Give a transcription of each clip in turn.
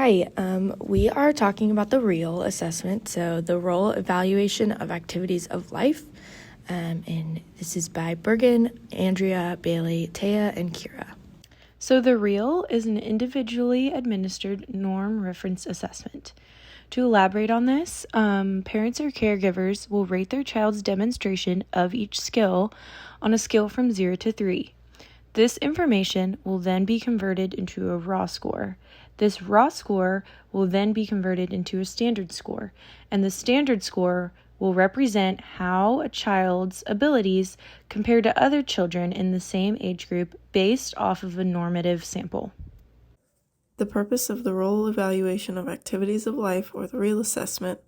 Hi, we are talking about the REAL assessment, so the role evaluation of activities of life, and this is by Bergen, Andrea, Bailey, Taya, and Kira. So the REAL is an individually administered norm reference assessment. To elaborate on this, parents or caregivers will rate their child's demonstration of each skill on a scale from 0 to 3. This information will then be converted into a raw score. This raw score will then be converted into a standard score, and the standard score will represent how a child's abilities compare to other children in the same age group based off of a normative sample. The purpose of the role evaluation of activities of life, or the REAL assessment,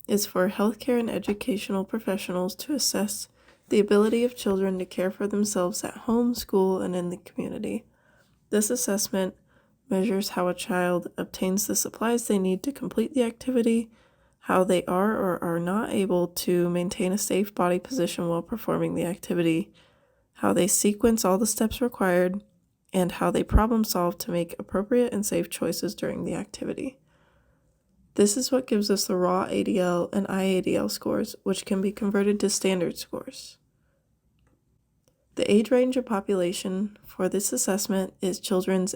is for healthcare and educational professionals to assess the ability of children to care for themselves at home, school, and in the community. This assessment measures how a child obtains the supplies they need to complete the activity, how they are or are not able to maintain a safe body position while performing the activity, how they sequence all the steps required, and how they problem solve to make appropriate and safe choices during the activity. This is what gives us the raw ADL and IADL scores, which can be converted to standard scores. The age range of population for this assessment is children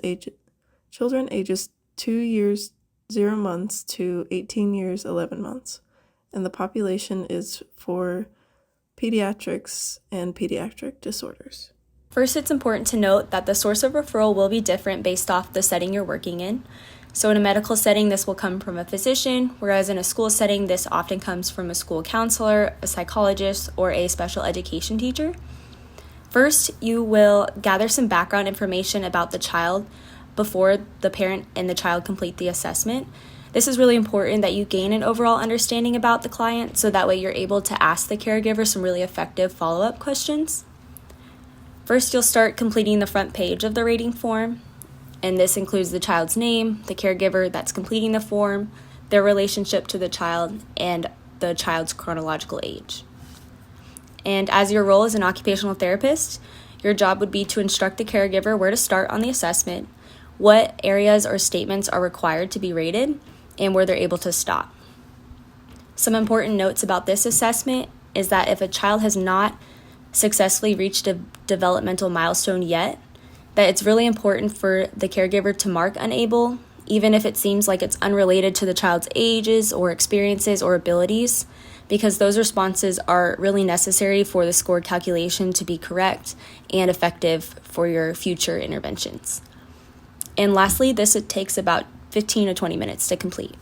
ages 2 years 0 months to 18 years 11 months, and the population is for pediatrics and pediatric disorders. First, it's important to note that the source of referral will be different based off the setting you're working in. So in a medical setting, this will come from a physician, whereas in a school setting, this often comes from a school counselor, a psychologist, or a special education teacher. First, you will gather some background information about the child before the parent and the child complete the assessment. This is really important that you gain an overall understanding about the client, so that way you're able to ask the caregiver some really effective follow-up questions. First, you'll start completing the front page of the rating form, and this includes the child's name, the caregiver that's completing the form, their relationship to the child, and the child's chronological age. And as your role as an occupational therapist, your job would be to instruct the caregiver where to start on the assessment, what areas or statements are required to be rated, and where they're able to stop. Some important notes about this assessment is that if a child has not successfully reached a developmental milestone yet, that it's really important for the caregiver to mark unable, even if it seems like it's unrelated to the child's ages or experiences or abilities, because those responses are really necessary for the score calculation to be correct and effective for your future interventions. And lastly, this takes about 15 to 20 minutes to complete.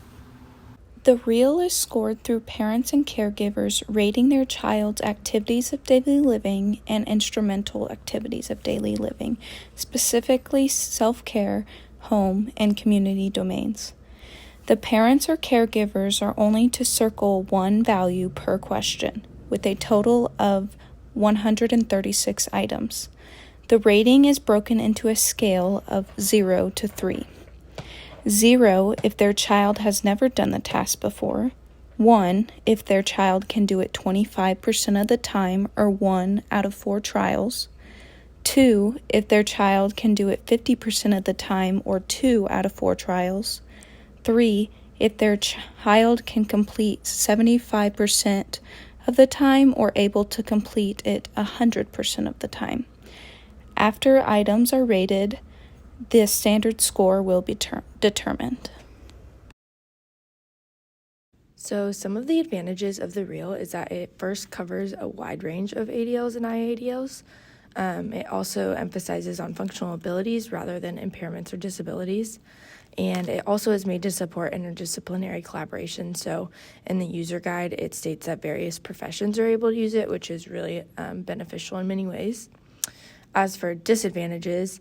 The REAL is scored through parents and caregivers rating their child's activities of daily living and instrumental activities of daily living, specifically self-care, home, and community domains. The parents or caregivers are only to circle one value per question, with a total of 136 items. The rating is broken into a scale of 0 to 3. 0 if their child has never done the task before, 1 if their child can do it 25% of the time or 1 out of 4 trials, 2 if their child can do it 50% of the time or 2 out of 4 trials, 3 if their child can complete 75% of the time or able to complete it 100% of the time. After items are rated, the standard score will be determined. So some of the advantages of the REAL is that it first covers a wide range of ADLs and IADLs. It also emphasizes on functional abilities rather than impairments or disabilities. And it also is made to support interdisciplinary collaboration. So in the user guide, it states that various professions are able to use it, which is really beneficial in many ways. As for disadvantages,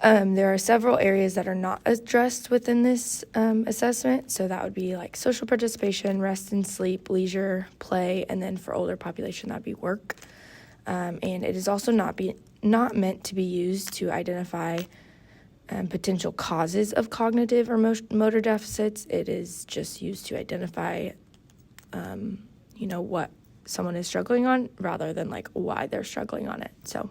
there are several areas that are not addressed within this assessment. So that would be like social participation, rest and sleep, leisure, play, and then for older population, that'd be work. And it is also not meant to be used to identify potential causes of cognitive or motor deficits. It is just used to identify, what someone is struggling on rather than like why they're struggling on it. So